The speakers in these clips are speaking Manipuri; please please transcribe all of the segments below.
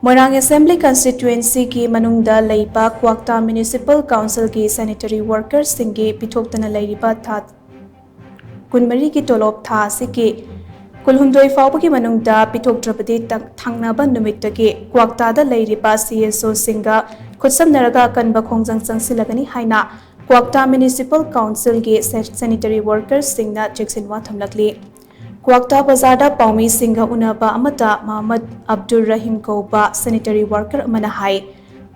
Moirang Assembly Constituency की मनुंगदा लैबा क्वाक्ता Municipal Council की Sanitary Workers सिंगे पिथोक्तना लैरिबा था कुनमरी की तोलोब था सिके कुलहुमदोई फाउबगी मनुंगदा पिथोक्ट्रबदे थांगनाबा नुमित्तगे क्वाक्तादा लैरिबा CSO सिंगा खुदसमनरगा कनबा खोंजंग संगसिलगनी हाइना क्वाक्ता Municipal Council के Sanitary Workers सिंगना चेक्सिनवा थमलकली क्वाक्ता बाजारदा पाउमी सिंगा उनाबा अमता मोहम्मद अब्दुल रहीम कौबा सैनिटरी वर्कर अमना हाई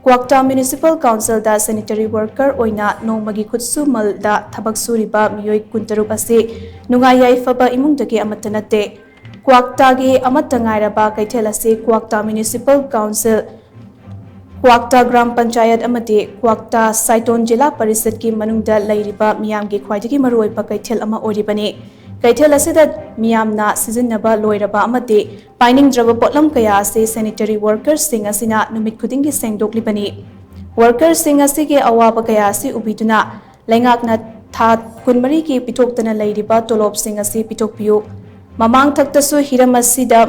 क्वाक्ता म्युनिसिपल काउंसिल दा सैनिटरी वर्कर ओइना नोमगी खुदसुमल दा थबक सुरिबा मियोय कुंतरुक असे नुंगाई याइफबा इमुंगदगे अमता नते क्वाक्ता गे अमता ngairaba कैथेल असे क्वाक्ता म्युनिसिपल काउंसिल क्वाक्ता ग्राम पंचायत अमते क्वाक्ता साइटोन जिला परिषद की मनुंगदा लैरिबा मियाम गे ख्वाइदगी मरुओइबा कैथेल अमा ओरिबने कैथेल असिदा मियामना सिजनबा लोइरबा अमते पाइनिंगद्रबा पोटलम कया से सैनिटरी वर्कर्स सिंग असिना नुमित खुदिंगी सेंगदोक्लिबनी वर्कर्स सिंग असिगे अवाबा कया से उबिदुना लैंगाकना था कुनमरी की पिथोक्तना लैरिबा तोलोब सिंग असि पिथोकपियु ममांग थक्तसु हिरम असिदा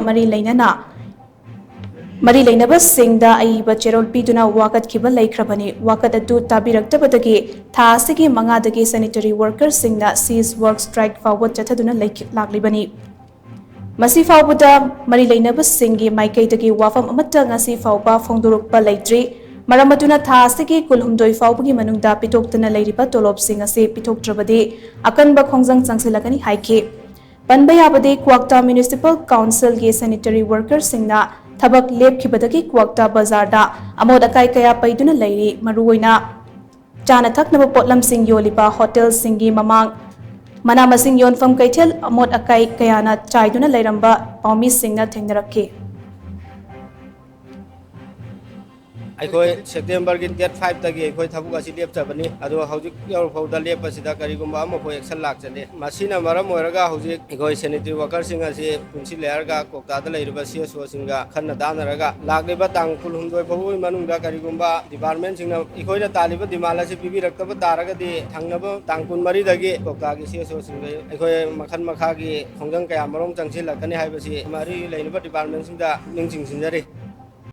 मरी लैनबा सिंगदा अइबा चेरोल पीदुना वाकत खिबा लैख्रबनी वाकत अदु ताबिरक्तबदगे था असिगे मंगादगे सैनिटरी वर्कर्स सिंगना सीज वर्क स्ट्राइक फावत चथदुना लाक्लिबनी मसी फावबदा मरी लैनबा सिंगी माइकैदगे वाफम अमत्ता ngasi फावबा फोंदोरकपा लैत्रि मरम अदुना था असिगे कुलहुमदोई फावबगी मनुंगदा पिथोक्तना लैरिबा तोलोब सिंग असे पिथोक्ट्रबदे अकनबा खोंजंग संगसिलगनी हाइके पनबा याबदे क्वाक्ता म्युनिसिपल काउंसिल के सैनिटरी वर्कर्स सिंगना थबक लेपखिबदगी क्वाक्ता बाजारदा अमोद अकाई कया पैदुना लैरि मरुओइना चाना थकनबा पोटलम सिंग योलिबा होटल सिंगी ममांग मना मसिंग योनफम कैथेल अमोद अकाई कयाना चाइदुना लैरंबा पाउमी सिंगना थेंगनरक्के अखोई सेप्टेम्बर की डेट 5 तक अखोई थबुक असि लेपचबनी अदो हौजिक यौरफौदा लेपसिदा करिगुम्बा अमखोई एक्शन लाक्चने मसिना मरम ओरगा हौजिक अखोई सैनिटरी वर्कर सिंग असि पुंसी लेयरगा कोक्तादा लैरिबा CSO सिंगा खन्ना दानरगा लाक्लिबा तांग कुलहुमदोय फौबोय मनुंगदा करिगुम्बा डिपार्टमेंट सिंगना अखोइना तालिबा दिमाला से पिबिरक्तबा तारगदि थांगनबा तांग कुनमरी दगी कोक्तागी CSO सिंगा अखोई मखन मखागी खोंजंग कया मरोम चंगसिलकनी हाइबसि मरी लैनबा डिपार्टमेंट सिंगा निंगसिंग सिंजरी।